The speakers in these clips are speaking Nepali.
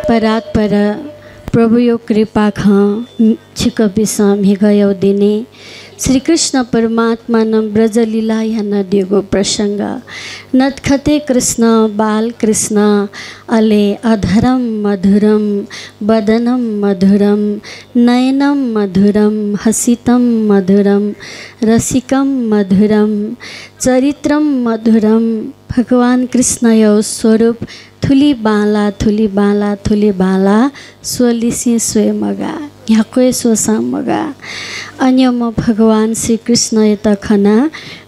परात्पर प्रभु यो कृपा खां छिक बिसा मिगयो दिने श्री कृष्ण परमात्मा न ब्रज लीला या नदियों प्रसंग नत्खते कृष्ण बाल कृष्ण अले अधरम मधुरम बदनम मधुरम नयनम मधुरम हसितम मधुरम रसिकम मधुरम चरित्रम मधुरम भगवान कृष्ण यो स्वरूप थुली बाला थुली बाला थुली बाला स्वलिसी स्वय मगा यहाँ कोई सोसा मगा अन्य म भगवान श्री कृष्ण यत खना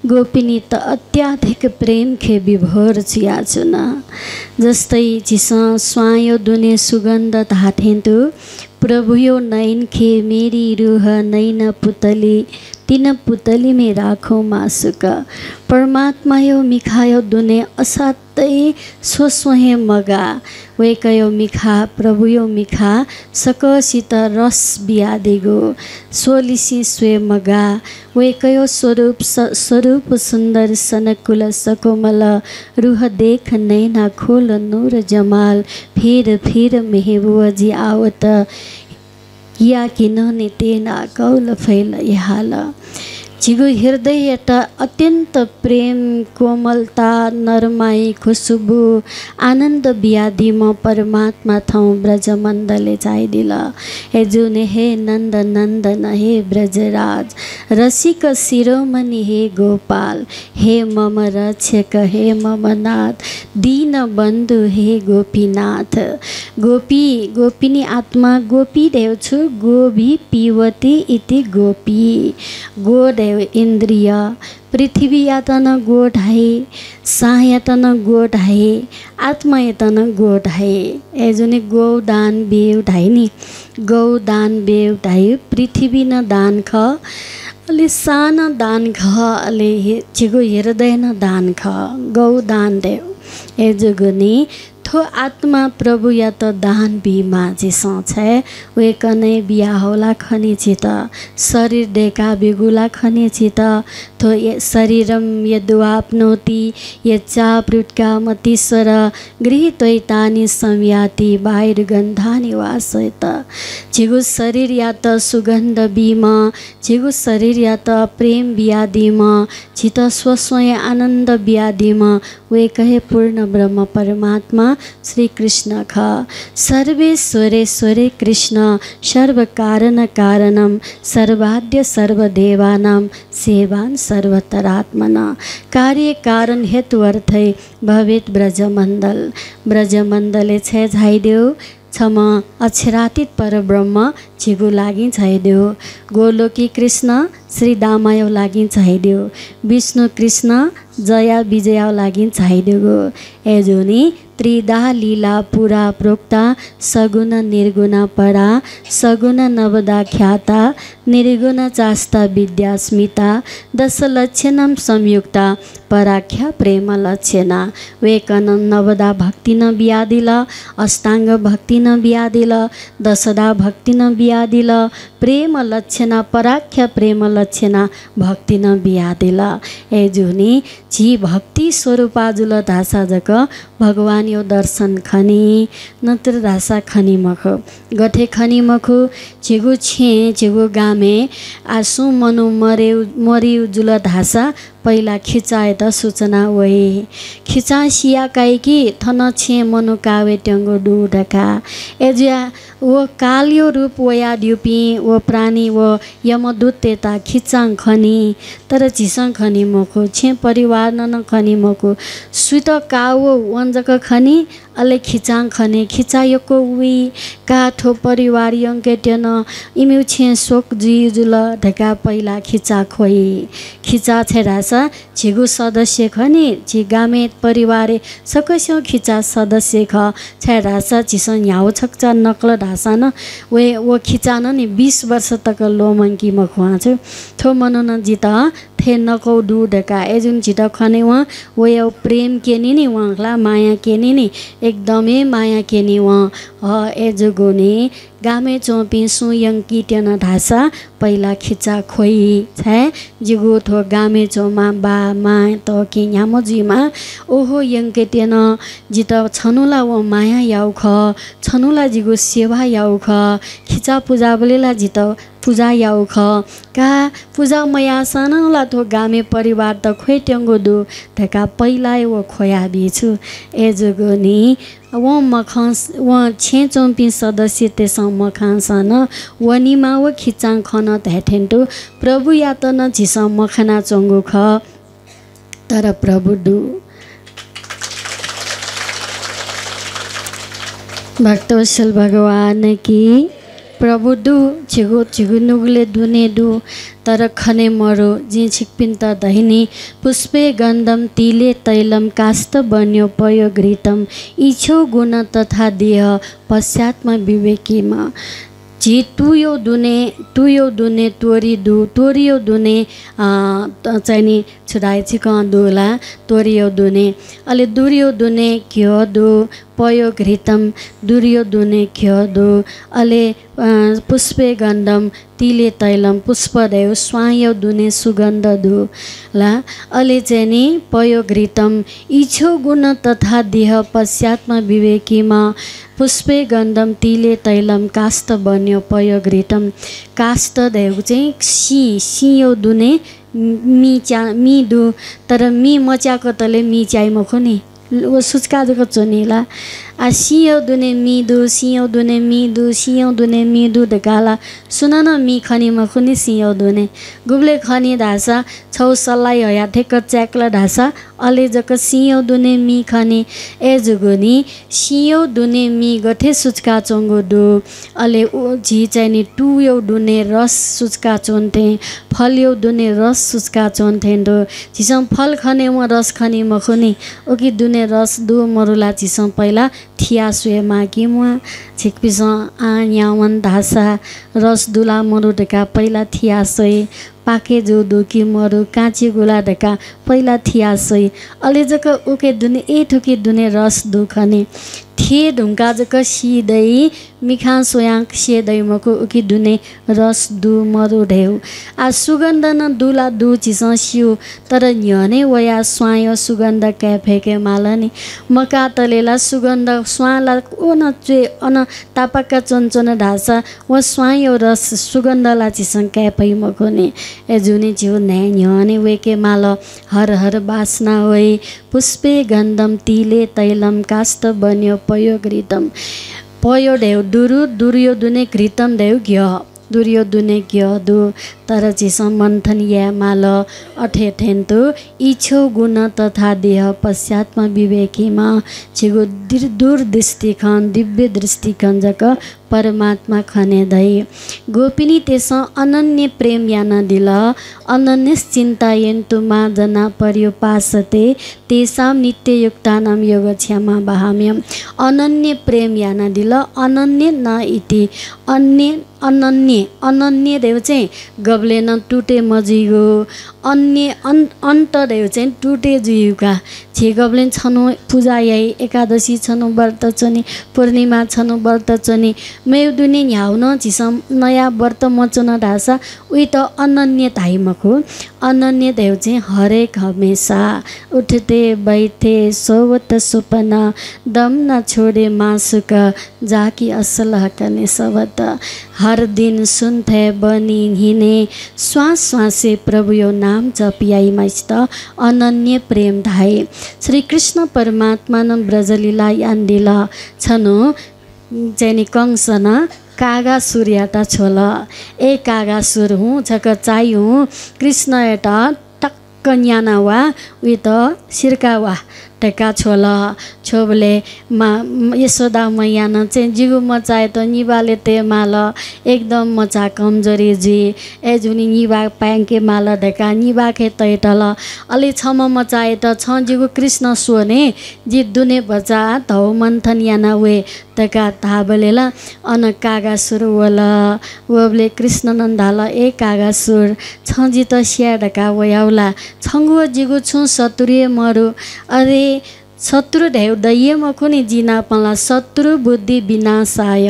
गोपिनी त अत्याधिक प्रेम खे विभोर चियाचुना जस्तै चिसा स्वायो दुने सुगंध धाथेन्तु प्रभु यो नयन खे मेरी रूह नैन पुतली तीन पुतली में राखो मासुक परमात्मा यो मिखायो दुने असाध्यै स्वस्वहे मगा वेकयो मिखा प्रभु यो मिखा सकसित रस बियादेगो सोलिसी स्वे मगा वेकयो स्वरूप सुंदर सनकुल सकोमल रूह देख नैना खोल नूर जमाल फिर फिर मेहबूब जी आवत या किन्होंने तेना कौल फैल यहाल जिगो हृदय अत्यंत प्रेम कोमलता नरमाई खुशबू आनंद बियादी म परमात्मा थौ ब्रज मंदले चाहिदिल हे जुने हे नंद नंदन हे ब्रजराज रसिक शिरोमणि हे गोपाल हे मम रक्षक हे मम नाथ दीन बंधु हे गोपीनाथ गोपी गोपिनी आत्मा गोपी देव छु गोभी पीवती इति गोपी गोदेव इंद्रिय पृथ्वी यातन गोढाए साह यातन गोढाए आत्मा यातन गोढाए एजुने गौदान बेउ ढाइ नि गौदान बेउ ढाइ पृथ्वी न दान ख अलि सान दान ख अलि चिगो हृदय न दान ख गौदान देव एजुगुनी थो आत्मा प्रभु या तो दान बीमा जिसो छे वे कने बिया होला खनि चित शरीर देका बिगुला खनि चित थो ये शरीरम यद्वाप्नोति ये चाप्रुटका मतीश्वर गृहीत्वैतानि संयाति बाहिर गन्धानि वासयत जिगु शरीर या तो सुगंध बीमा जिगु शरीर या तो प्रेम बियादिमा चित स्वस्वय आनंद बियादिमा वे कहे पूर्ण ब्रह्म परमात्मा श्री कृष्ण ख सर्वेश्वरेश्वरे कृष्ण सर्व कारण कारणम सर्वाद्य सर्वदेवानां सेवान सर्वतरात्मना कार्य कारण हेतु अर्थे भवेत ब्रजमण्डले छे झाइदेऊ क्षम अक्षरातीत परब्रह्म छिगु लागि झाइदेऊ गोलोकी कृष्ण श्री दामायो लागि झाइदेऊ विष्णु कृष्ण जया विजया लागि झाइदेऊ एजोनी त्रिदा लीला पुरा प्रोक्ता सगुण निर्गुण परा सगुण नवदा ख्याता निर्गुण चास्ता विद्यास्मिता दश लक्षणम संयुक्ता पराख्या प्रेम लक्षणा वेकन नवदा भक्ति न बियादिल अष्टांग भक्ति न बियादिल दशदा भक्ति न बियादिल प्रेम लक्षणा पराख्या प्रेम लक्षणा भक्ति न बियादिल एजुनी जी भक्ति स्वरूपाजुल धासा जक भगवान यो दर्शन खनी नत्र धासा खनी मख गठे खनी मखु झिगु छे झिगु गामे आसु मनु मरि जुल धासा पहिला खिचाए त सूचना वही खिचा सिया काइकी थन छे मनु कावे ट्यंगो डुडका एजिया वो कालियो रूप वया द्युपी वो प्राणी वो यमदूत तेता खिचाङ खनी तर झिसङ खनी मखु छे परिवार न खनी मखु सुत कावो वञ्जक खनी अले खिचाङ खने खिचायको वी काठो परिवार यङ्केट्यन इम्यु छे शोक जुल ढका पहिला खिचा खोइ खिचा छेरासा झिगु सदस्य खनी झि गामे परिवारे सकस्यो खिचा सदस्य ख छेरासा झिसङ याउ छक्चा नक्ल ढासा न वे वो खिचा न नि 20 वर्ष तक लोमंकी मखवा छ थो मनन जिता थे नकौ दु ढका एजुन झिटा खने व वो यो प्रेम केनी नि वला माया केनी नि एकदमै माया केनी व एजुगुनी गामे चौपी सुयं किटेन ढासा पहिला खिचा खोइ छे जिगो थो गामे चौमा बा मा त कि न्यामोजीमा ओहो यं केटेन जित छनुला व माया याउख छनुला जिगो सेवा याउख खिचा पूजा बोलेला जित पूजा याउख का पूजा मया सानला थो गामे परिवार त खोइ ट्याङ्गो दु ठेका पहिला वो खोया बिछु ए जगनी वो मखास वो छे चौपी सदस्य तेसा मखासन वनिमा वो खिचाङ खन धेठेन्टु प्रभु यातन झिस मखना चंगु ख तर प्रभु दु भक्तवत्सल भगवान की प्रभु दु छिगो छिगु नुगले दुने दु तर खने मरो जी छिकपिन्त दहिनी पुष्पे गन्धम तिले तैलम कास्त बन्यो पयो घृतम इच्छो गुण तथा देह पश्चात्म विवेकीमा जी तुयो दुने तोरियो दुने चाहिँ छुडाइ छिक दुला तोरियो दुने अले दुरियो दुने क्यो दु पयो घृतम दुरियो दुने क्यो दु अले पुष्पे गन्धम तिले तैलम पुष्पदेव स्वायो दुने सुगन्ध दु ला अले चाहिँ नि पयो घृतम इच्छो गुण तथा देह पश्चात्म विवेकीमा पुष्पे गन्धम तिले तैलम कास्त बन्यो पयो घृतम कास्त देव चाहिँ सियो दुने मी दु तर मी मच्याको तले मी चाइ मखो नि वो सुचका जको चोनीला आ सियो दुने मी दु ढकाला सुन न मी खनी मखुनी सियो दुने गुब्ले खनी ढासा छौ सल्लाई हया ठेक च्याक्ला ढासा अले जक सियो दुने मी खनी ए जुगुनी सियो दुने मी गठे सुचका चोंगो दु अले ओ झी चाहिँ टुयो दुने रस सुचका चोन्थे फल्यो दुने रस सुचका चोन्थे दो झिसम फल खने म रस खनी मखुनी ओकी दुने रस दु मरुला झिसम पहिला थिया सुए मागी म छिकपिस यावन ढासा रस दुला मरु ढका पहिला थिया सोई पाके जो दुकी मरु काँची गुला ढका पहिला थिया सोई अले जक उके दुने ए ठुकी दुने रस दुखने थिए ढुङ्गा जक सिदै मिखा सोयाङ सेदै मको उकी दुने रस दु मरु ढेउ आ सुगन्ध न दुला दु चिस सिउ तर न्यने वया स्वायो सुगन्ध क्याफेके मालनी मका तलेला सुगन्ध स्वाला ओ न चे अन तापाका चञ्चन ढासा व स्वायो रस सुगन्धला चिस क्याफै मकोने ए जुनी जिउ न्याने वेके माल हर हर बासना होइ पुष्पे गन्धम तिले तैलम कास्त बन्यो पयो घृतम पयो ढेउ दुर्यो दुने घृतम ढेउ घ्य दुर्यो दुने घ्य दु तर चिस मन्थन या माल अठेठेन्तु इच्छो गुण तथा देह पश्चात्म विवेकीमा छिगो दूरदृष्टिखन दिव्य दृष्टिखन जक परमात्मा खने दै गोपिनी तेस अनन्य प्रेम यान दिल अनन्य चिन्ता यन्तु मा जना पर्योपासते तेसाम नित्य युक्तानाम योगक्षेमा बहाम्यम अनन्य प्रेम यान दिल अनन्य न इति अनन्य देव चाहिँ गबले न टुटे मजिगो अन्य अन्त देव चाहिँ टुटे जुयुका छे गबले छनु पूजा याई एकादशी छनु व्रत चनी पूर्णिमा छनु व्रत चनी मेउ दुने न्याउन चिसम नयाँ व्रत मचन ढासा उही त अनन्य धाइमको अनन्य देव चाहिँ हरेक हमेशा उठते बैठे सोवत सुपना दम न छोडे मासुक जाकी असल हकने सबत हर दिन सुन्थे बनी हिने श्वास श्वासे प्रभु यो नाम जपियाई मस्त अनन्य प्रेम धाए श्री कृष्ण परमात्मा न ब्रजलीला यान्दिला छनु जैनी कंसन कागा सूर्यटा छोल ए कागा सुर हूँ छक चाइ हूँ कृष्ण एटा टक्क न्याना वा उही त सिर्का वा टेका छोल छोबले मा यशोदा मैया न चाहिँ जिगु मचाए त निबाले ते माल एकदम मचा कमजोरी जी ए जुनी निबा प्याङ्के माल ढेका निबा खे तैटल अलि छम मचाए त छ जिगु कृष्ण सोने जी दुने बचा धौ मन्थन याना वे तका धाबलेला अन कागा सुर वला वबले कृष्ण नन्दाल ए कागा सुर छ जी त स्या ढका वयाउला छङ्गु जिगु छु सतुरिए मरु अरे शत्रु ढेउ दैयम खुनी जिना पला शत्रु बुद्धि विनाशाय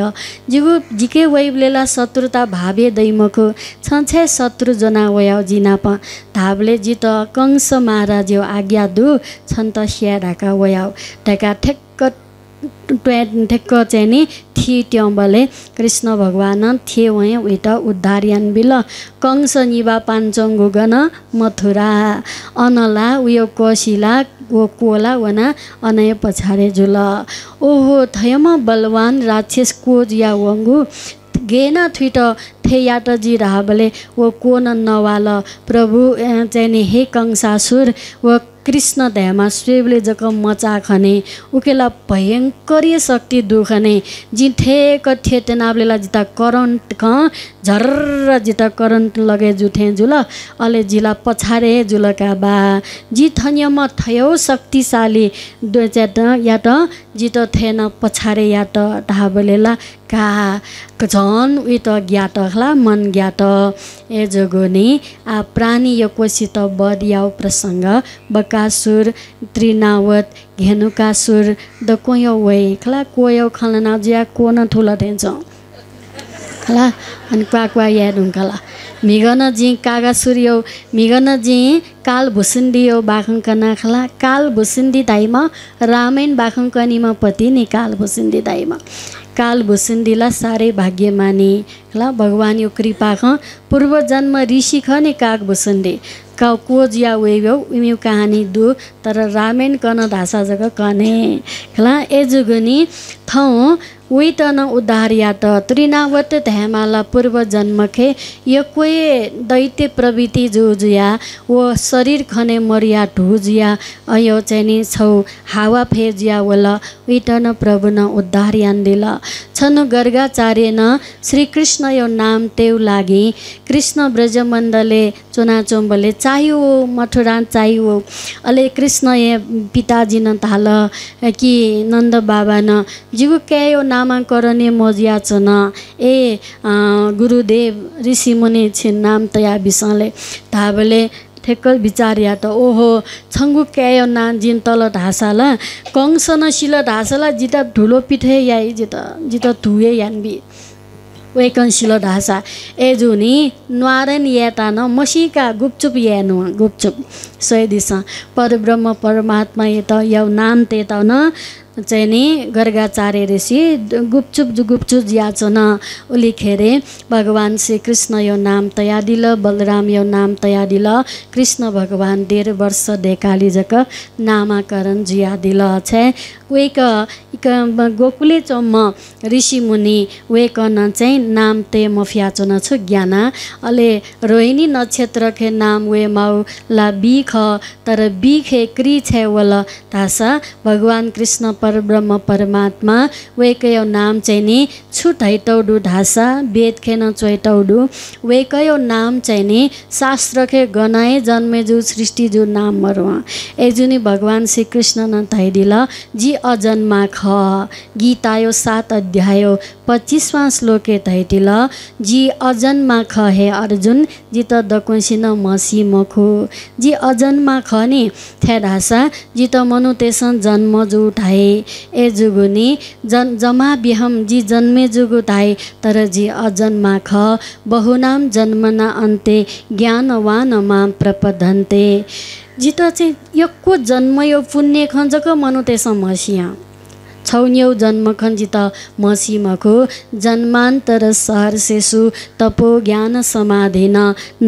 जिगु जिके वैबलेला शत्रुता भावे दैमको छन्छे शत्रु जना वया जिना प धाबले जित कंस महाराज आज्ञा दु छन्त स्या ढाका वया ढाका ठेक्क ठेक्क चाहिँ नि थिए ट्याउँबले कृष्ण भगवान थिए वहाँ उता उद्धारियान बिल कंस निवा पाञ्चङ गन मथुरा अनला उयो कशिला वो कोला वना अनय पछाडे जुल ओहो थयमा बलवान राक्षस कोज या वंगु गेना थुइट थेयाट जी राबले वो कोन नवाल प्रभु चाहिँ नि हे कंसासुर वो कृष्ण दयामा स्वेवले जक मचा खने उकेला भयंकरी शक्ति दुखने जी ठेक ठेटनाबलेला जिता करंट ख झर्र जिता करंट लगे जुठे जुल अले जिला पछारे जुलका बा जी थन्यम थयो शक्तिशाली दुचेट या त जित थेन पछारे या त ढाबलेला का झन उयो त ज्ञात खला मन ज्ञात ए जगोनी आ प्राणी यो कोसित बदियाउ प्रसंग बकासुर त्रिनावत घेनुकासुर द कोयो वे खला कोयो खलना ज्या कोन ठुला थेन्छ खला अनि क्वा या ढुङ्कला मिगन जी कागासुर यो मिगन जी काल भुसुण्डी यो बाखंकना खला काल भुसुण्डी दाइमा रामायण बाखंकनीमा पति नि काल भुसुण्डी दाइमा काल भुसुण्डीला साह्रै भाग्यमानी ल भगवान यो कृपा ख पूर्व जन्म ऋषि ख नि काग भुसुण्डी का कोज या वेव्यौ इम्यु कहानी दु तर रामायण कन धासा जग कने खला एजुगनी थौ उइतन उद्धारियात त्रिनावत धैमाला पूर्व जन्म खे यो कोई दैत्य प्रवृत्ति जुजुया वो शरीर खने मरिया ढुजिया अयो चाहिँ छौ हावा फेजिया वला उइतन प्रभु न उद्धारियान दिल छन गर्गाचार्य न श्री कृष्ण यो नाम तेउ लागि कृष्ण ब्रजमण्डले चोनाचोम्बले चाहियो मथुरा चाहियो अले कृष्ण ये पिताजी न थाल कि नन्द बाबा न जिगु केयो नामाकरण मोजिया छन ए गुरुदेव ऋषि मुनि छिन नाम तया बिसले धाबले ठेक्क विचार्या त ओहो छंगु केयो ना जिन तल ढासाला कंस न शिल ढासाला जिता ढुलो पिठे याइ जिता धुए यानबी वेकनशिल ढासा एजुनी न्वारन येता न मसिका गुपचुप यानु गुपचुप सय दिशा परब्रह्म परमात्मा ये त यौ नाम ते त न चाहिँ नि गर्गाचार्य ऋषि गुपचुप ज्याचन उलिखेरे भगवान श्री कृष्ण यो नाम तया दिल बलराम यो नाम तया दिल कृष्ण भगवान 1.5 वर्ष देखाली जक नामाकरण जिया दिल छे वेक गोकुले चम्म ऋषि मुनि वेक न चाहिँ नाम ते मफियाचन छु ज्ञाना अले रोहिणी नक्षत्र खे नाम वे माउ ला बिख तर बिखे क्री छे वल तासा भगवान कृष्ण परब्रह्म परमात्मा वेकयो नाम चाहिँ नि छुटैटौडु ढासा वेद खेन चोइटौडु वेकयो नाम चाहिँ नि शास्त्र खे गनाए जन्मे जु सृष्टि जु नाम मरवा एजुनी भगवान श्री कृष्ण न थाइदिल जी अजन्मा ख गीता यो 7 अध्याय 25वां श्लोके थाइदिल जी अजन्मा ख हे अर्जुन जी त दकोसिन मसी मखु जी अजन्मा ख नि थे ढासा जी त मनु तेसन जन्म जु उठाए ए जुगुनी जमा बिहम जी जन्मे जुगु थाए तर जी अजन्मा ख बहुनाम जन्मना अन्ते ज्ञानवान माम प्रपदन्ते जी त चाहिँ यक्को जन्म यो पुण्य खञ्जक मनु तेसन मसिया छौन्यौ जन्म खञ्जित मसीमको जन्मान्तर सहर्षेषु तपो ज्ञान समाधेन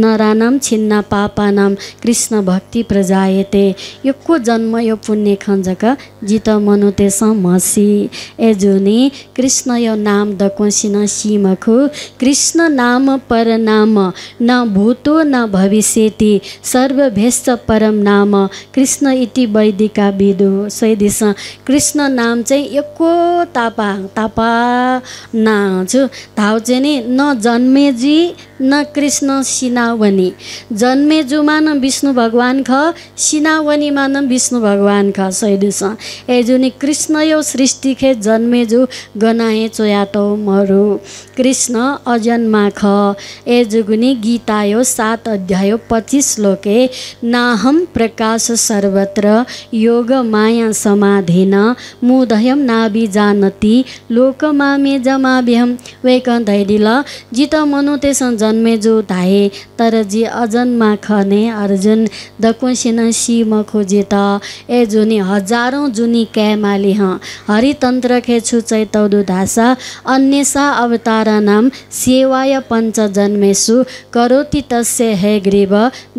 नरानाम छिन्न पापानाम कृष्ण भक्ति प्रजायते यक्को जन्म यो पुण्य खञ्जक जित मनुते समसी एजुनी कृष्ण यो नाम दकोसिन सीमको कृष्ण नाम परनाम न भूतो न भविष्यति सर्वभेष्ट परम नाम कृष्ण इति वैदिका विदु सैदिस कृष्ण नाम चाहिँ एको तापा ना छु धाउ चाहिँ नि न जन्मेजी न कृष्ण सिनावनी जन्मे जुमा न विष्णु भगवान ख सिनावनी मा न विष्णु भगवान ख सैदुस ए जुनी कृष्ण यो सृष्टि खे जन्मे जु गनाए चोयाटो मरु कृष्ण अजन्मा ख ए जुगुनी गीता यो 7 अध्याय 25 श्लोके नाहम प्रकाश सर्वत्र योग माया समाधेन मुदयम नाभि जानती लोक मामे जमाभ्यम वैकन्थ हैदिल जित मनु तेसन जन्मे जो धाए तर जी अजन्मा खने अर्जुन दकुसिन सीम खोजेत ए जुनी हजारौं जुनी कैमाली हाँ हरितंत्र खे छु चैतौदु धासा अन्यसा अवतार नाम सेवाय पंच जन्मेषु करोति तस्य हे ग्रीव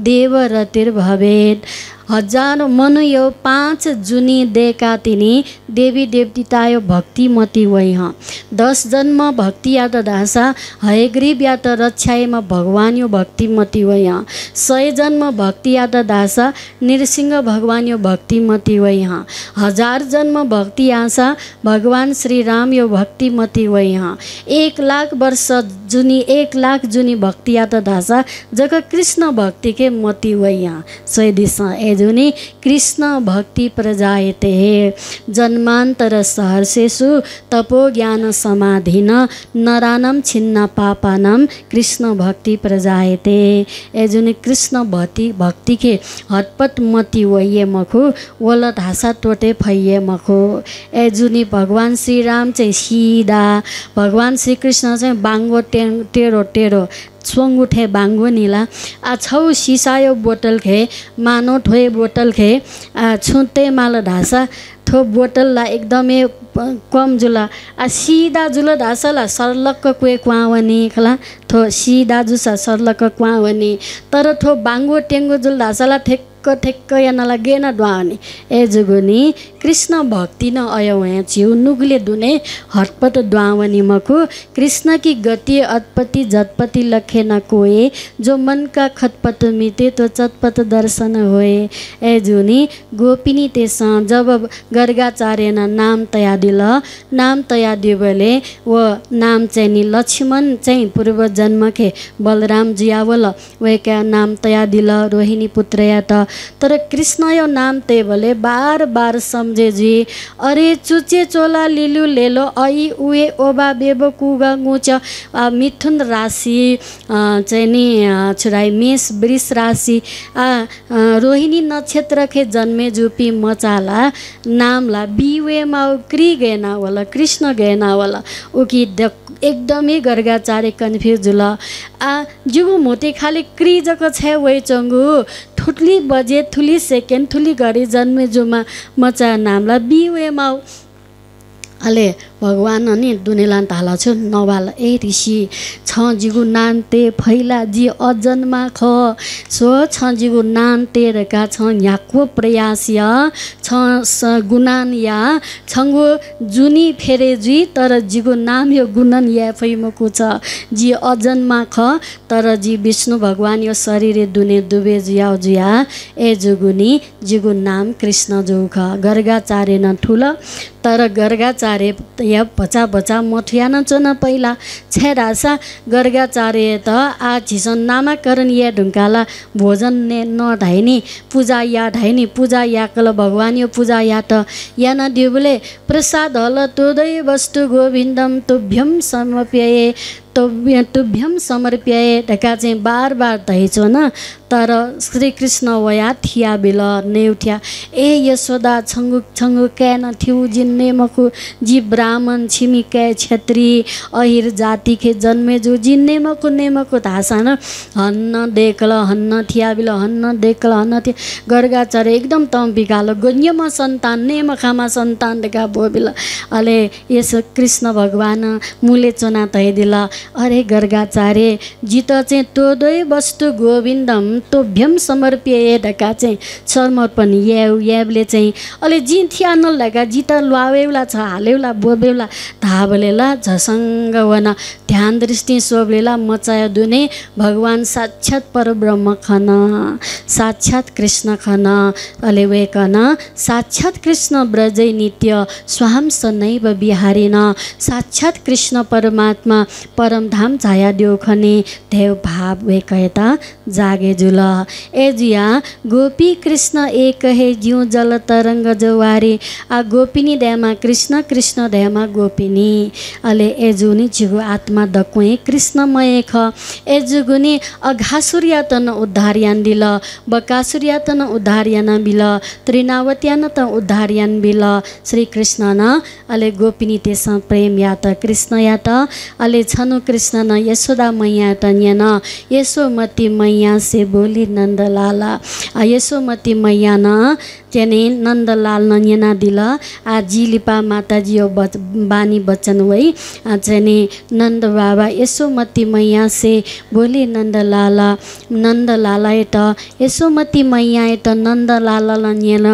देव रतिर भवेद हजार मनु यो 5 जुनी देका तिनी देवी देवतीतायो भक्ति मती वही हाँ 10 जन्म भक्ति या त धासा हयग्रीव या त रक्षाएमा भगवान यो भक्ति मती वही हाँ 100 जन्म भक्ति या त धासा नृसिंह भगवान यो भक्ति मती वही हाँ 1000 जन्म भक्ति आशा भगवान श्री राम यो भक्ति मती वही हाँ 1 लाख वर्ष जुनी 1 लाख जुनी भक्ति या त धासा जग कृष्ण भक्ति के मती वही हाँ सय दिशा जुनी कृष्ण भक्ति प्रजायते जन्मांतर सहर्षेषु तपो ज्ञान समाधिन नरानम छिन्न पापानम कृष्ण भक्ति प्रजायते ए जुनी कृष्ण भक्ति के हटपट मती वये मखु वल धासा टोटे फैये मखु ए जुनी भगवान श्री राम चाहिँ सीधा भगवान श्री कृष्ण चाहिँ बाङ्गो टेढो टेढो स्वंग उठे बांगो नीला आ छौ सिसायो बोतल खे मानो ठोए बोतल खे छुते माल ढासा थो बोतल ला एकदमै कम जुला आ सीधा जुल ढासला सर्लक्क कुए क्वावनी खला थो सीधा जुसा सर्लक्क क्वावनी तर थो बांगो टेंगो जुल ढासला ठेक्क यानाला गेना द्वानी ए जुगुनी कृष्ण भक्ति न अयवया छिउ नुगले दुने हटपट द्वावनी मखु कृष्ण की गति अतपति जतपति लखे न कोए जो मन का खतपत मिटे तो चतपत दर्शन होए ए जुनी गोपिनी तेस जब गर्गाचार्य न नाम तया दिल नाम तया दिबले व नाम चाहिँ नि लक्ष्मण चाहिँ पूर्व जन्म के बलराम जियावल वेका नाम तया दिल रोहिणी पुत्र या त तर कृष्ण यो नाम ते भले बार बार समझे जी अरे चुचे चोला लिलु लेलो आई उए ओबा बेबो कुगा गुच मिथुन राशि चाहिँ नि छुराई मेष वृष राशि रोहिणी नक्षत्र के जन्मे जुपी मचाला नामला बिवे माउ क्री गएना वाला कृष्ण गएना वाला उकी एकदमै गर्गाचार्य कन्फ्युज ल जुगु मोटे खाली क्री जक छ वै चंगु ठुटली बजे थुली सेकेन्ड थुली गरी जन्मे जुमा मचा नामला बिवे माउ अले भगवान अनि दुनेलान ताला छु नवाल ए ऋषि छ जिगु नान्ते फैला जी अजन्मा ख सो छ जिगु नान्ते रका छ याको प्रयास या छ गुनान या छंगु जुनी फेरे जी तर जिगु नाम यो गुणन या फैमको छ जी अजन्मा ख तर जी विष्णु भगवान यो शरीर दुने दुबे जिया जिया ए जुगुनी जिगु नाम कृष्ण जो ख गर्गाचार्य न ठुल तर गर्गाचार्य या बचा बचा मठिया न चोन पहिला छेरासा गर्गाचार्य त आ झिसन नामाकरण या ढुङ्काला भोजन ने न ढाइनी पूजा या ढाइनी पूजा याकल भगवान यो पूजा या त या न दिबले प्रसाद हल तोदय वस्तु गोविन्दम तुभ्यम समर्प्ये तुभ्यम समर्प्ये ढका चाहिँ बार बार धैछो न तर श्री कृष्ण वया थिया बिल नेउठ्या ए यशोदा छंगु छंगु कै न थिउ जिन्ने मकु जी ब्राह्मण छिमी कै क्षेत्री अहिर जाति के जन्मे जो जिन्ने मकु नेमकु धासा न हन्न देखल हन्न थिया बिल हन्न देखल हन्न थिया गर्गाचार्य एकदम तम बिगालो गन्यमा सन्तान नेमखामा सन्तान देखा भो बिल अले यस कृष्ण भगवान मुले चोना तै दिल अरे गर्गाचार्य जित चाहिँ तोदय वस्तु गोविन्दम तोभ्यम समर्प्ये ढका चाहिँ समर्पण यावले चाहिँ अले जी थिया नलगा जिता लुवावेला छ हालेउला बोबेउला धाबलेला झसंग वन ध्यान दृष्टि सोबलेला मचाय दुने भगवान साक्षात परब्रह्म खन साक्षात कृष्ण खन अले वेकन साक्षात कृष्ण ब्रजै नित्य स्वाहम सनैव बिहारिन साक्षात कृष्ण परमात्मा परम परमधाम छाया देव खने देव भाव वे कहता जागे जुल ए जुया गोपी कृष्ण एक हे ज्यू जल तरंग जवारे आ गोपिनी दयामा कृष्ण कृष्ण दयामा गोपिनी अले एजुनी जिगु आत्मा दकुए कृष्णमय ख एजुगुनी अघासुर्यातन उद्धारयान दिल बकासुर्यातन उद्धारयान बिल त्रिनावत्यान त उद्धारयान बिल श्री कृष्ण न अले गोपिनी तेस प्रेम या त कृष्ण या त अले छनु कृष्ण न यशोदा मैया त न यशोमती मैया से बोली नंदलाला यशोमती मैया न त्याने नंदलाल नयना दिल आ जिलिपा माताजी बानी बच्चन वही चने नंद बाबा यशोमती मैया से बोली नंदलाला नंदलाला एट यशोमती मैया एट नंदलाला नयन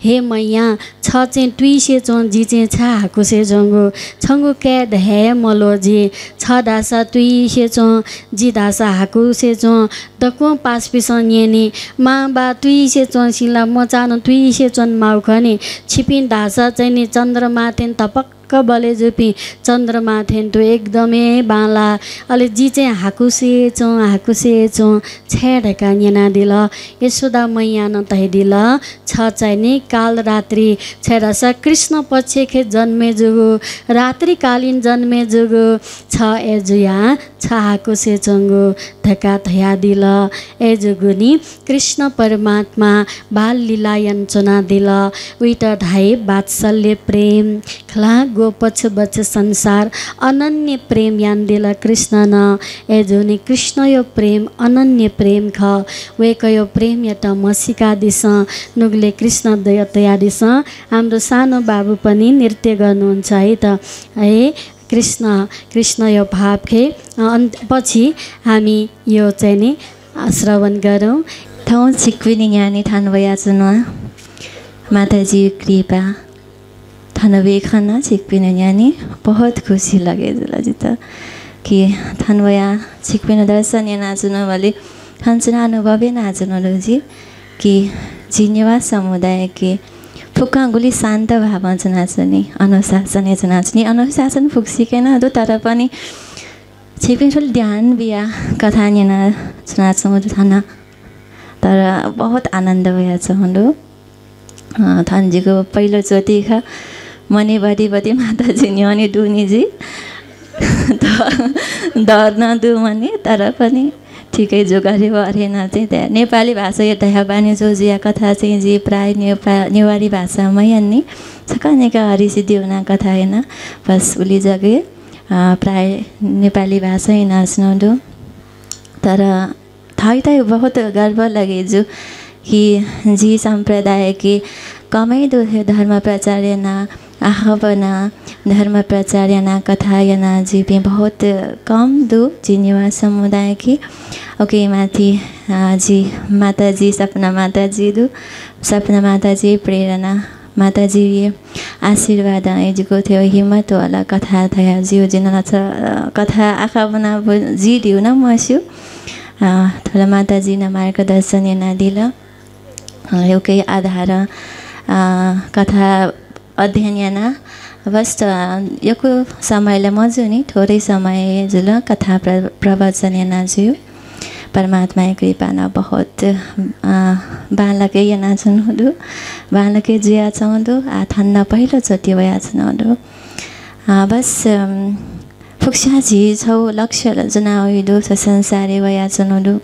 हे मैया छ चाहिँ टुइसे चों जी चाहिँ छा हाकुसे जंगो छंगो के धे मलो जी छ दासा टुइसे चों जी दासा हाकुसे चों दको पास पिसन येनी मा बा टुइसे चों सिला मचान टुइसे चों माउ खने छिपिन दासा चाहिँ नि चन्द्रमा तेन तपक बले जुपी चन्द्रमा थेन तो एकदमै बाला अले जी चाहिँ हाकुसे चों छेडका नेना दिल यशोदा मैया न तै दिल छ चाहिँ नि काल रात्रि छेडस कृष्ण पक्ष खे जन्मे जुगु रात्रिकालीन जन्मे जुगु छ एजुया छ हाकुसे चंगु धका थया दिल एजुगुनी कृष्ण परमात्मा बाल लीला यंचना दिल उइट धाई वात्सल्य प्रेम खला पछ बच संसार अनन्य प्रेम यान दिल कृष्ण न एजुनी कृष्ण यो प्रेम अनन्य प्रेम ख वेक यो प्रेम यत मसिका दिस नुगले कृष्ण दयतया दिस हाम्रो सानो बाबु पनि नृत्य गर्नुहुन्छ है त है कृष्ण यो भाव खे पछि हामी यो चाहिँ नि श्रवण गरौँ ठाउँ छिक्विनी ज्ञानी थानवया चुनवा माताजी कृपा थानवे खाना छिक्पिन ज्ञानी बहुत खुशी लगे जुलजित कि थानवया छिक्पिन दर्शन या नाचुन वाले हंसना अनुभव नाचुन लोजी कि जिन्यवास समुदाय के फुक्कांगुली शान्त भाव नाच्ने अनुशासन नाच्ने अनुशासन फुक्सिकेन दो तर पनि छिक्पिन ठुलो ध्यान बिया कथा नाच्नु थाना तर बहुत आनन्द भया छ हाम्रो थानजीको पहिलोचोटि खा मनी बडी माताजी नि अनि दुनीजी डर नदु मनी तर पनि ठिकै जोगारी भरेन चाहिँ त्यहाँ नेपाली भाषा यो दयाबानी जोजिया कथा चाहिँ जी प्राय नेवारी भाषामै अनि छकानेका हरिसिद्धि हुना कथा होइन बस उली जगे प्राय नेपाली भाषा ही नाच्नु दो तर थाई बहुत गर्व लगे जो कि जी संप्रदाय के कमै दो धर्म प्रचार्यना आहवना धर्म प्रचार्यना कथायना जी भी बहुत कम दो जिन्यवा समुदाय की ओके माथि जी माताजी सपना माताजी प्रेरणा माताजी आशीर्वाद आइजको थियो हिम्मत वाला कथा थया जिउ जिन कथा आँखा बना जी दिउ न मस्यु थोड़ा माताजी न मार्गदर्शन न दिल एउटै आधार कथा अध्ययन याना बस यो समयलाई मजु नि थोरै समय जुल कथा प्रवचन याना जुयो परमात्मा कृपा न बहुत बालकै याना छन् बालकै जिया छौँ आ थन्न पहिलोचोटि भया छन् बस फुक्सा झी छौ लक्ष्य जना उइदो संसारे भया छन्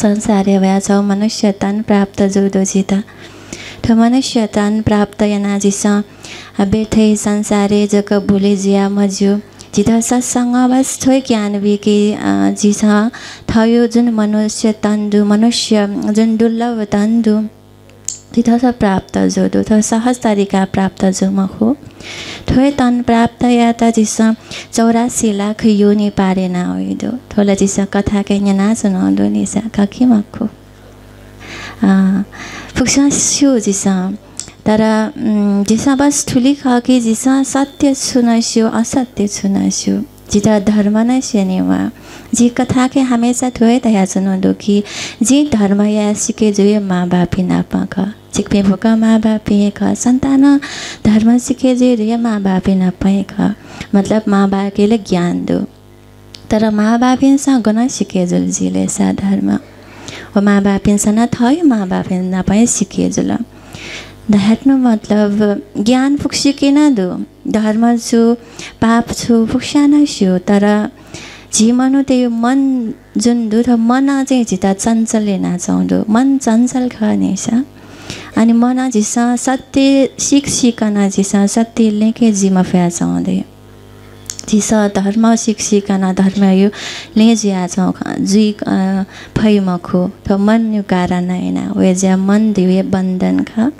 संसारे भया छौ मनुष्य तन प्राप्त जुदो जिता तो मनुष्य तन प्राप्त याना जिस बेठै संसारे जग भूले जिया मज्यो जिता सत्संग बस थोय ज्ञान विके जिस थयो जुन मनुष्य तन्दु मनुष्य जुन दुर्लभ तन्दु जिता स प्राप्त जो दो तो सहज तरीका प्राप्त जो मखो थोय तन प्राप्त या त जिस 84 लाख योनि पारे ना होइदो थोला जिस कथा के न्या सुनो दो निसा कखि मखो फुक्सा स्यो जिस तर जिसा बस ठुली खाके जिसा सत्य सुनास्यो असत्य सुनास्यो जिता धर्म न सेनेवा जी कथा के हमेशा थोए तया सुनो दो कि जी धर्म या सिके जो ये माँ बाप ही ना पाका चिकपे भूका माँ बाप ही का संतान धर्म सिके जो ये माँ बाप ही ना पाए का मतलब माँ बाप के लिए ज्ञान दो तर माँ बापिन्सा गना सिके जुल जिले सा धर्म व माँ बापिन्सा न थयो माँ बापिन्सा पनि सिके जुल हेर्नु मतलब ज्ञान फुक्सिकेन दो धर्म छु पाप छु फुक्साना छु तर जीवनु त्यो मन जुन दु त मन चाहिँ जिता चञ्चलले नाचाउँदो मन चञ्चल खनेछ अनि मन जिसा सत्य सिकन जिसा सत्य लेके जीमा फ्याचाउँदै जिसा धर्म सिकन धर्म यो ले जिया छौ जी फैमखो त मन यो कारण हैन वे ज्या मन दिए बन्धन ख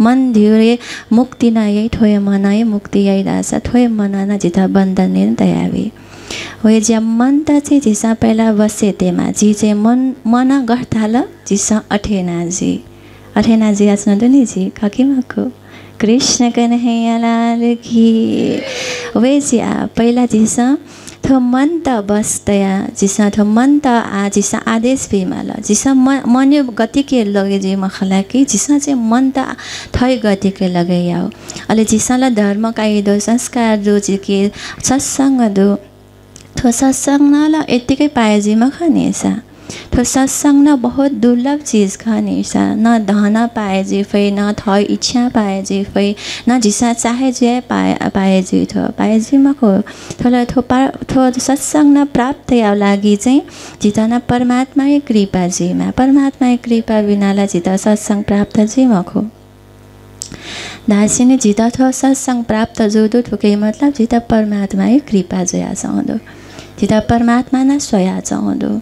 मन दिए मुक्ति नयै थोय मनै मुक्ति आइराछ थोय मन न जिता बन्धन ने तयावी वे ज्या मन त चाहिँ जिसा पहिला बसे तेमा जी चाहिँ मन गर्थाल जिसा अठेना जी आस्न दुनी जी खकिमको कृष्ण कन्हैया लाल की वे जिया पहिला जिसा थो मन त बस्तया जिसा थो मन त जिसा आदेश बेमाल जिसा मन यो गति के लगे जे मखला कि जिसा चाहिँ मन त थै गति के लगे याओ अले जिसाला धर्म कायदो संस्कार जो जे के सत्संग दो थो सत्संग न यतिकै पाए जे मखनेसा तो सत्संग न बहुत दुर्लभ चीज़ खाने सा न धन पाए जे फै न थो इच्छा पाए जे फै न जिसा चाहे जे पाए जे थो पाए जे मको थोला थो सत्संग न प्राप्त या लागि चाहिँ जिता न परमात्मा कृपा जेमा परमात्मा कृपा बिनाला जिता सत्संग प्राप्त जे मको दासिने जिता थो सत्संग प्राप्त जो दो ठुके मतलब जिता परमात्मा कृपा जया चाहदो जिता परमात्मा न सोया चाहदो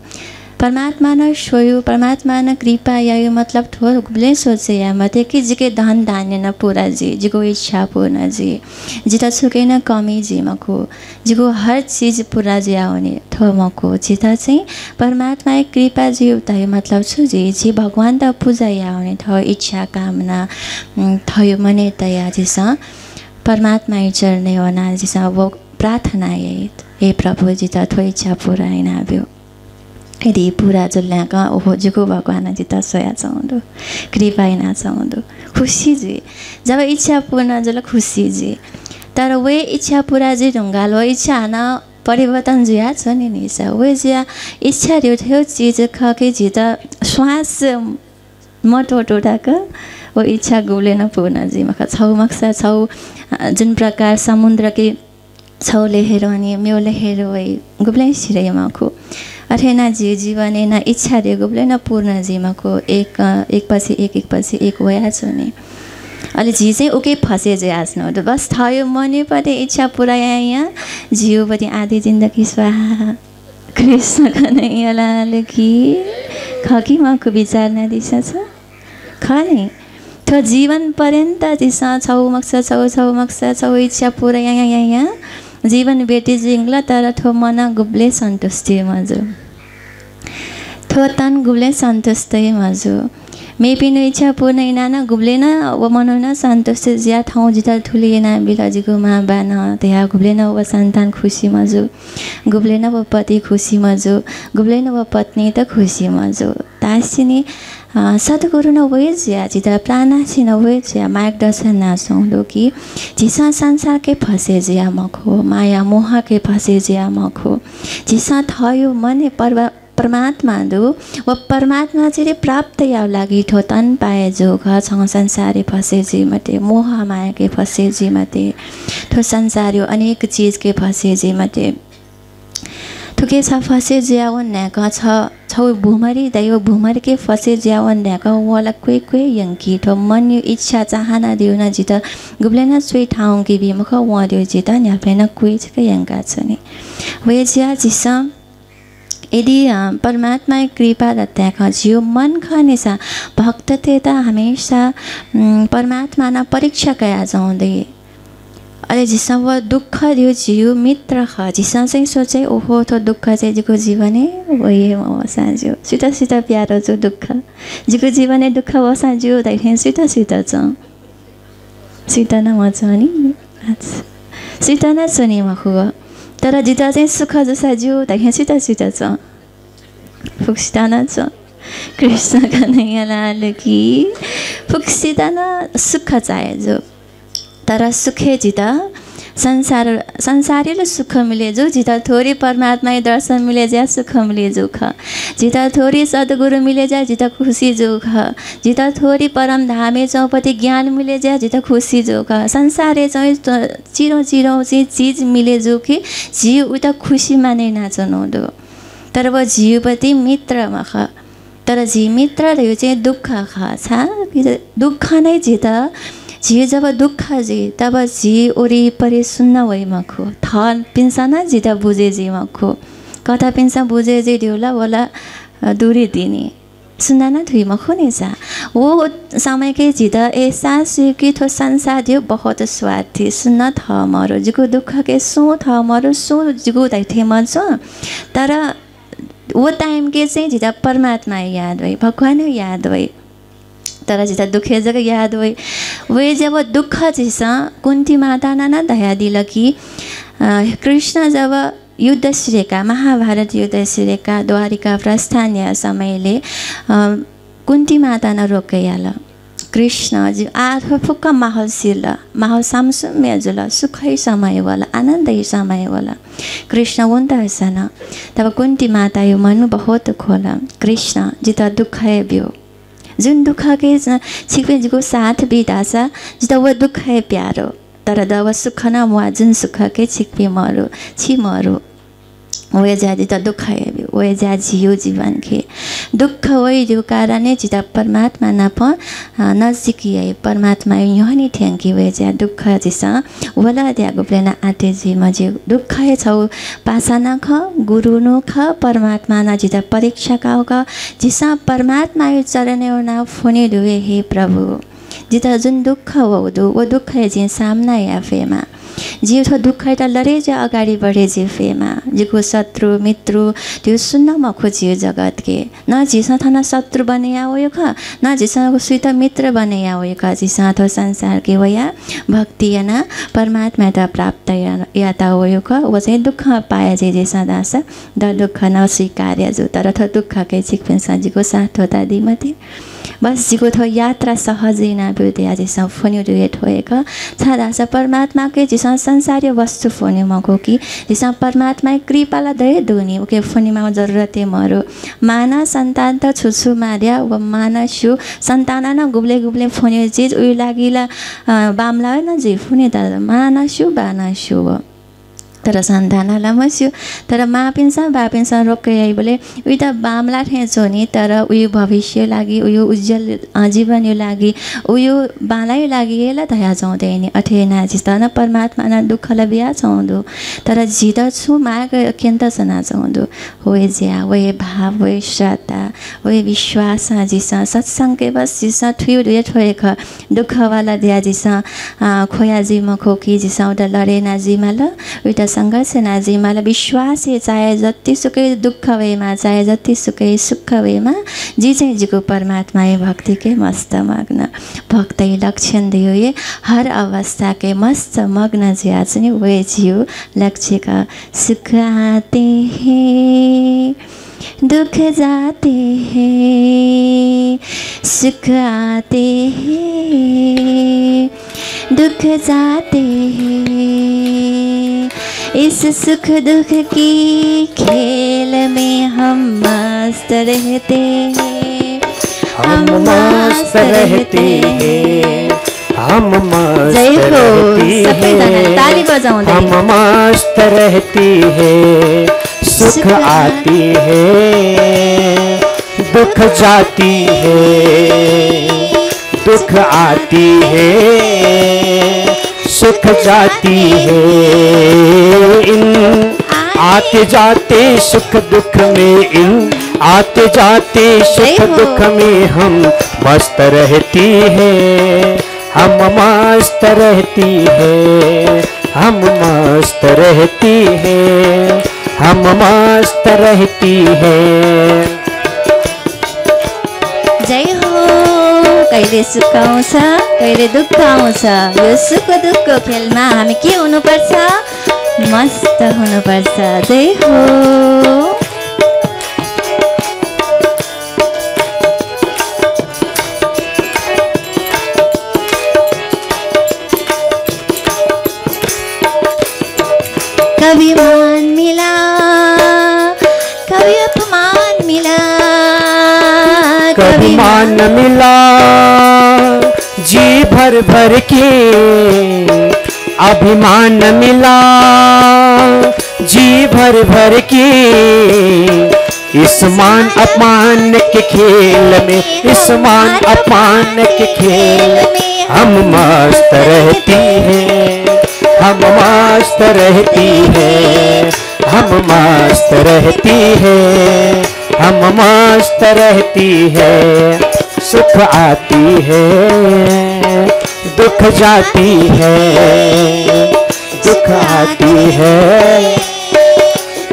परमात्मा न सोयो परमात्मा न कृपा या यो मतलब थो गुले सोचे या मते कि जिके धन धान्य न पूरा जी जिको इच्छा पूर्ण जी जिता छुके न कमी जी मको जिको हर चीज पूरा जी आउने थो मको जिता चाहिँ परमात्मा कृपा जी उता यो मतलब छु जी भगवान त पूजा या आउने थो इच्छा कामना थयो मने तया जिसा परमात्मा चरणे वना जिसा वो प्रार्थना ये प्रभु जिता थो इच्छा पूरा हैन यदि पूरा जुल्याका ओहो जुको भगवान जिता सोया चाहदो कृपा ना चाहदो खुशी जी जब इच्छा पूर्ण जुल खुशी जी तर वे इच्छा पूरा जी ढुंगालो इच्छा न परिवर्तन जिया छ नि निसा वे जिया इच्छा रे थियो चीज खके जिता श्वास मटो टोटाक वो इच्छा गुले न पूर्ण जी मख छौ मक्सा छौ जुन प्रकार समुद्र के छौले हेरो अनि म्योले हेरो वै गुब्लै सिरै मखो अठेना जी जीवने न इच्छा रे गुब्लै न पूर्ण जीवको एक पछि एक वया छ नि अलि जी चाहिँ उके फसे जे आस्नो त बस थयो मने पनि इच्छा पूरा यहाँ जियो पनि आधी जिन्दगी स्वाहा कृष्ण कन्हैया लाल की खकी मको विचार न दिशा छ खनी तो जीवन पर्यन्त दिशा छौ मक्स छौ इच्छा पूरा यहाँ जीवन बेटी जिंगला तर थो मना गुब्ले संतुष्टि मजु थो तन गुब्ले संतुष्टि मजु मे पिनु इच्छा पूर्ण इना गुब्ले न व मनो न संतुष्टि ज्या ठाउँ जिता ठुली ना बिलाजीको माँ बान त्यहाँ गुब्ले न व सन्तान खुसी मजु गुब्ले न व पति खुसी मजु गुब्ले न व पत्नी त खुसी मजु तासिनी सद्गुरु न वे ज्या जिता प्राणासी न वे ज्या मार्गदर्शन नासौँदो कि जिसा संसार के फसे ज्या मखो माया मोह के फसे ज्या मखो जिसा थयो मने परमात्मा दो व परमात्मा चाहिँ प्राप्त या लागि ठो तन पाए जो घ छ संसारे फसे जी मते मोह माया के फसे जी मते ठो संसार अनेक चीज के फसे जी मते थुके छ फसे ज्यावन न्याक छौ भुमरी दैव भुमरी के फसे ज्यावन न्याक वाला कोही यंकी ठो मन यो इच्छा चाहना दियो न जित गुब्ले न सोही ठाउँ के बिमुख वा दियो जित न्यापले न कोही छ यंका छ नि वे ज्या जिसा यदि परमात्मा कृपा दत्याका जियो मन खनेसा भक्त ते त हमेशा परमात्मा न परीक्षा कया जाउँदै अरे जिसा वो दुख दियो जियो मित्र ख जिसा चाहिँ सोचे ओहो तो दुख चाहिँ जिको जीवने वही वसाज्यो सीता प्यारो जो दुख जिको जीवने दुख वसाज्यो तैथे सीता छ सीता न म छ नि सीता न छ नि मखु तर जिता चाहिँ सुख जसा जियो तैथे सीता छ फुक्सिता न छ कृष्ण कन्हैया लाल की फुक्सिता न सुख चाहे जो तर सुखे जिता संसारिलो सुख मिले जो जिता थोड़ी परमात्मा दर्शन मिले जा सुख मिले जो ख जिता थोड़ी सद्गुरु मिले जा जिता खुशी जो ख जिता थोड़ी परम धामे चौपति ज्ञान मिले जा जिता खुशी जो ख संसारे चाहिँ चिरो चिरो चाहिँ चीज मिले जो कि जीव उता खुशी माने नाचनु दो तर वो जीवपति मित्रमा ख तर जी मित्र यो चाहिँ दुःख ख छ दुःख नै जिता जी जब दुःख जी तब जी वरिपरि सुन्न वही मखो थन पिन्सना जिता बुझे जी मखो कथा पिन्सा बुझे जी ढ्योला वाला दूरी दिने सुनना ना धुई मखो नहीं सा वो समय के जिता एहसास की थो संसार दियो बहुत स्वाद थी सुनना था मारो जिको दुःख के सो था मारो सो जिको दाई थे मन सो तर वो टाइम के चाहिँ जिता परमात्मा याद भई भगवान याद भई तर जिता दुखे जगह याद हुई वे जब दुख जिसा कुंती माता ना दया दिल कि कृष्ण जब युद्ध श्रेका महाभारत युद्ध श्रेका द्वारिका प्रस्थान समयले कुंती माता न रोकयाल कृष्ण जी आठ फुक्क माहौल सिल माहौल सामसुम मेजुला सुखै समय वाला आनंदी समय वाला कृष्ण उन्दा तब कुंती माता यो मनु बहुत खोला कृष्ण जिता दुख है बियो जुन दुःख के छिक्पेजीको साथ बितासा जिता वो दुःख है प्यारो तर दवा सुख न मुआ जुन सुख के छिक्पे मरो छि मरो वो जा जिता दुःख है वो जा जियो जीवन के दुःख वही जो कारण जिता परमात्मा न प नजिकिए परमात्मा यहनी ठ्याङ्की वे जा दुःख जिसा वला त्यागो प्लेना आते जी मजे दुःख है छौ पासा न ख गुरु नो ख परमात्मा न जिता परीक्षा का ख जिसा परमात्मा यो चरण ना फोने दुए हे प्रभु जिता जुन दुःख हो दो वो दुःख है जी सामना या फेमा जीव थो दुःख त लरे जे अगाडि बढे जे फेमा जिको शत्रु मित्र त्यो सुन्न म खोजियो जगत के न जिसा थना शत्रु बने या हो ख न जिसा सुइत मित्र बने या हो ख जिसा थो संसार के वया भक्ति या परमात्मा त प्राप्त या त हो ख वो चाहिँ दुःख पाए जे जिसा दास द दुःख न स्वीकार्य जो तर थो दुःख के छिक्पेन जिको साथ होता दिमते बस जिको थो यात्रा सहजै ना बुद्धिया जिसा फोन्यो दुएट होएका छादा स परमात्मा के जिसा संसारीय वस्तु फोन्यो मको कि जिसा परमात्मा कृपाला दय दुनी ओके फोनीमा जरुरते मरो माना संतान त छुछु मार्या व माना छु संतान न गुब्ले गुब्ले फोन्यो चीज उयो लागिला बामला न जे फोने त माना छु बाना छु तर संतान लमस्यो तर माँ पिन्सा बा पिन्सा रोके बोले उयो त बामला ठेचो नि तर उयो भविष्य लागि उयो उज्जवल जीवन यो लागि उयो बालाई लागि एला दया चाउँदै नि अठे ना जिता न परमात्मा न दुःखला बिया चाउँदो तर जित छु माग केन्त सना चाउँदो होए ज्या होए भाव होए श्रद्धा होए विश्वास जिसा सत्संग के बस जिसा ठुयो रे ठोएख दुःख वाला दिया जिसा खोया जी मखोकी जिसा उता लरे ना जिमाल उता संघर्ष नाजी मलाई विश्वास चाहे जति सुकै दुःख भएमा चाहे जति सुकै सुख भएमा जी चाहिँ जीको परमात्मा भक्ति के मस्त मग्न भक्त लक्षण दियो ये हर अवस्था के मस्त मग्न जिया चाहिँ वे जियो लक्ष्य का सुख आते हैं दुख जाते हैं सुख आते हैं दुख जाते हैं इस सुख दुख की खेल में हम मस्त रहते हैं हम मस्त रहते हैं हम मस्त रहते हैं ताली बजाउँदै हम मस्त रहते हैं सुख आती है दुख जाती है दुख आती है सुख जाती है इन आते जाते सुख दुख में इन आते जाते सुख दुख में हम मस्त रहती है हम मस्त रहती है हम मस्त रहती है हम मस्त रहती है जय हो कहिले सुख आउँछ कहिले दुःख आउँछ यो सुख दुःखको खेलमा हामी के हुनुपर्छ मस्त हुनुपर्छ जय हो अभिमान मिला जी भर भर के, अभिमान मिला जी भर भर के, इस मान अपमान के खेल में, इस मान अपमान के खेल में हम मस्त रहती हैं, हम मस्त रहती हैं, हम मस्त रहती हैं, हम मस्त रहती है। सुख आती है दुख जाती है, दुख आती है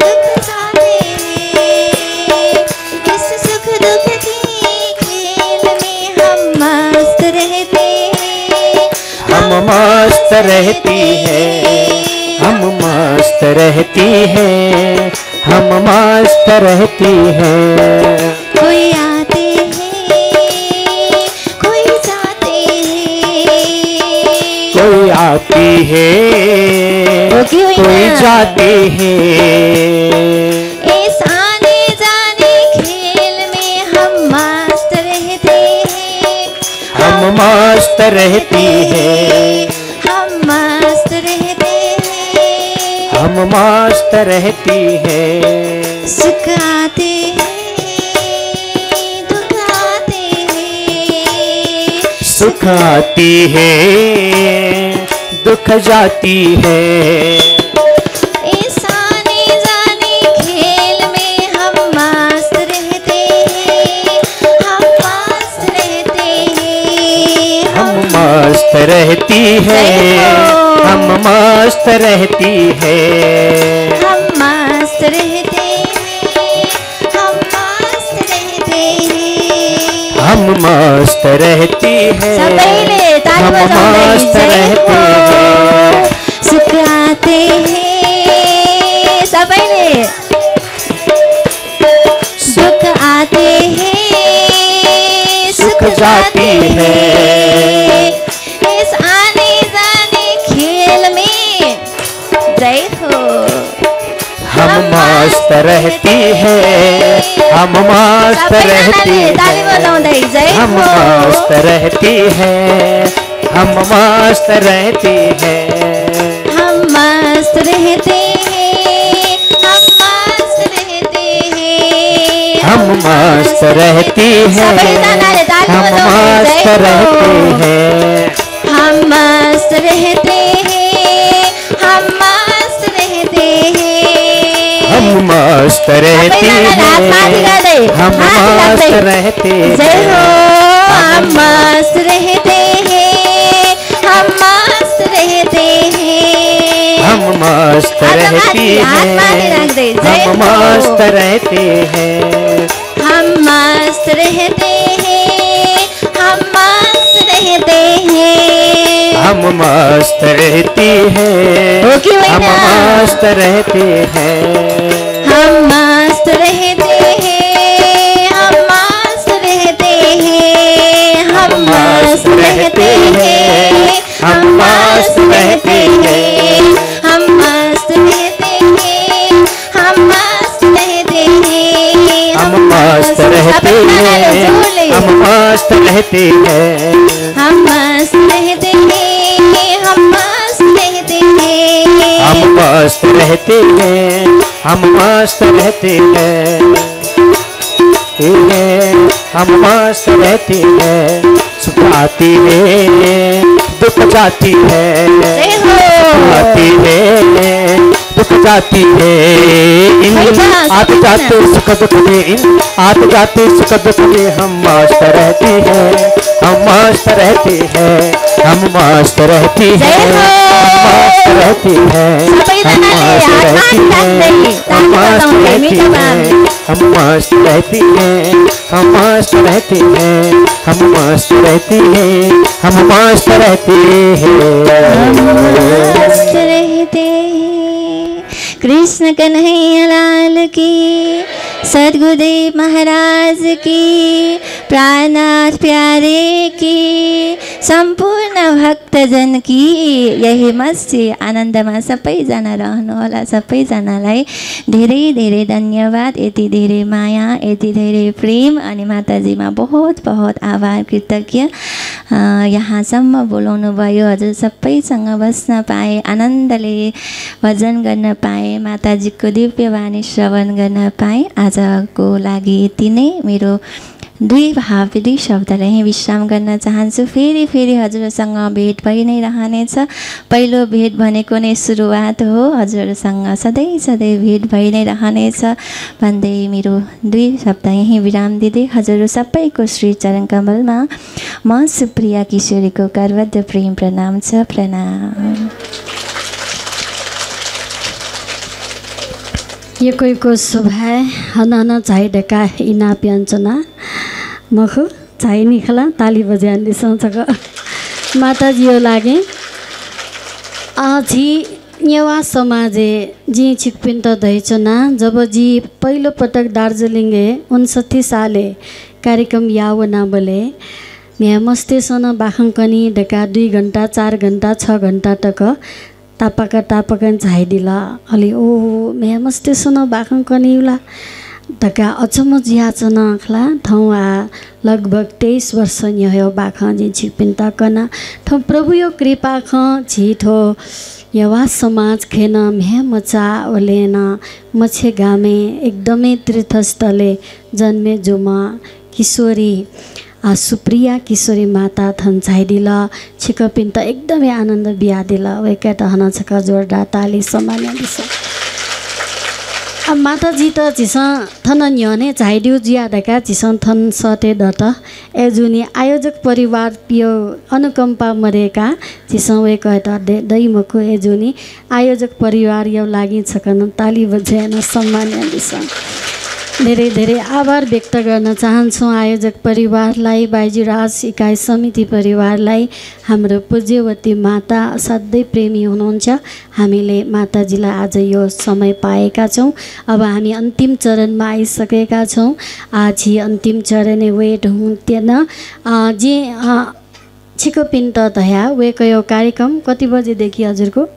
दुख जाते हैं, इस सुख दुख के खेल में हम मस्त रहते हैं, हम मस्त रहती है, हम मस्त रहती है, हम मस्त रहती है। कोई आते हैं कोई जाते हैं, कोई आती है कोई जाती है, इस आने जाने खेल में हम मस्त रहते हैं, हम मस्त रहती है, हम मस्त रहते हैं, हम मस्त रहती है। सुख आते हैं दुख आते हैं, सुख आती है दुख जाती है, इस आने जाने खेल में हम मस्त रहते हैं, हम मस्त रहते हैं, हम मस्त रहती है, हम मस्त रहती है, हम मस्त रहते हैं, हम मस्त रहते हैं, हम मस्त रहती है, सबैले ताली हम बजाउँदै मस्त जय रहती हो। है। सुख आते हैं सबैले, दुख आते हैं सुख जाती है, इस आने जाने खेल में जय हो। हम मस्त रहती है, हम मस्त रहती ताली है, बजाउँदै जय हम हो। मस्त रहती है, हम मस्त रहती है, हम मस्त रहते हैं, हम मस्त रहते हैं, हम मस्त रहती है, सबैजनाले ताली हम बजाउँदै मस्त जय रहती हो। है, हम मस्त रहते हैं, हम मस्त रहते हैं, हम मस्त रहती सबैजनाले हात माथि है, गर्दै, हम माथि मस्त राख्दै। रहते जय हो। हैं, हम मस्त रहते हैं, हम मस्त रहते हैं, हम मस्त रहती हात माथि है, राख्दै जय हम हो। मस्त रहते हैं, हम मस्त रहते हैं, हम मस्त रहते हैं, हम मस्त रहती है, हो कि होइन? हम मस्त रहते हैं, हम मस्त रहते हैं, हम मस्त रहते हैं, हम मस्त रहते हैं, हम मस्त रहते हैं, हम मस्त रहते हैं, हम मस्त रहते हैं, हम मस्त रहते हैं, हम मस्त रहते हैं, हम मस्त रहते हैं, हम मस्त रहते हैं, हम मस्त रहते हैं, हम मस्त रहते हैं, हम मस्त रहते हैं। सुख आती है दुख जाती है, जय हो। आती है दुख जाती है, इन आते जाते सुख दुख में, इन आते जाते सुख दुख में हम मस्त रहती है, हम मस्त रहती है, हम मस्त रहती है, हम मस्त रहती है, हम मस्त रहती है, हम मस्त रहती है, हम मस्त रहती है, हम मस्त रहती है, हम मस्त रहती है, हम मस्त रहती मस्त है। रहते हैं। कृष्ण कन्हैया लाल की, सद्गुरुदेव महाराज की, प्राणनाथ प्यारे की, सम्पूर्ण भक्तजन की यही मस्ती आनन्दमा सबैजना रहनुहोला। सबैजनालाई धेरै धेरै धन्यवाद, यति धेरै माया, यति धेरै प्रेम अनि माताजीमा बहुत बहुत आभार, कृतज्ञ। यहाँसम्म बोलाउनु भयो, हजुर सबैसँग बस्न पाएँ, आनन्दले भजन गर्न पाएँ, माताजीको दिव्य वाणी श्रवण गर्न पाएँ। आजको लागि यति नै। मेरो दुई भावली शब्दलाई यहीँ विश्राम गर्न चाहन्छु। फेरि हजुरसँग भेट भइ नै रहनेछ। पहिलो भेट भनेको नै सुरुवात हो, हजुरसँग सधैँ भेट भइ नै रहनेछ भन्दै मेरो दुई शब्द यहीँ विराम दिँदै हजुर सबैको श्री चरण कमलमा म सुप्रिया किशोरीको करबद्ध प्रेम प्रणाम छ। प्रणाम। यकैको शुभाय हनन झाइडेका इना प्याञ्चना मखु झाइ निखला ताली बजान्दी संसक माताजीको लागि आजी नेवा समाजे जी छिकपिन्त दैचना जब जी पहिलो पटक दार्जिलिङे 59 साले कार्यक्रम यावना बोले म्या मस्तेसन बाखङ्कनी डेका 2 घण्टा 4 घण्टा 6 घण्टा तक तापकन झाइदिला अलि ओ म्या मस्तेसन बाखङ्कनीला ढका अचम्म जियाचन खला ठाउँ लगभग 23 वर्ष न्यो बाख जी छिपिन्त कना ठाउँ प्रभु यो कृपा ख झिठो यवा समाज खेन म्या मचा ओलेन मछे गामे एकदमै तीर्थस्थले जन्मे जुमा किशोरी सुप्रिया किशोरी माता थन झाइदिला छिकपिन त एकदमै आनन्द बिहा दिला वेका त हन छक जोरदार ताली सम्मान दिस। अब माताजी त झिस थन न्यने झाइदिउ जिया ढका झिस थन सते दत एजुनी आयोजक परिवार पियो अनुकम्पा मरेका झिस वेक त दैमको एजुनी आयोजक परिवार यो लागि छकन ताली बजाएन सम्मान दिस। धेरै धेरै आभार व्यक्त गर्न चाहन्छौँ आयोजक परिवारलाई, बाइजुराज इकाइ समिति परिवारलाई। हाम्रो पूज्यवती माता असाध्यै प्रेमी हुनुहुन्छ। हामीले माताजीलाई आज यो समय पाएका छौँ। अब हामी अन्तिम चरणमा आइसकेका छौँ। आज अन्तिम चरण वेट हुन्थेन जे छिकोपिन्त धया वेको यो कार्यक्रम कति बजेदेखि हजुरको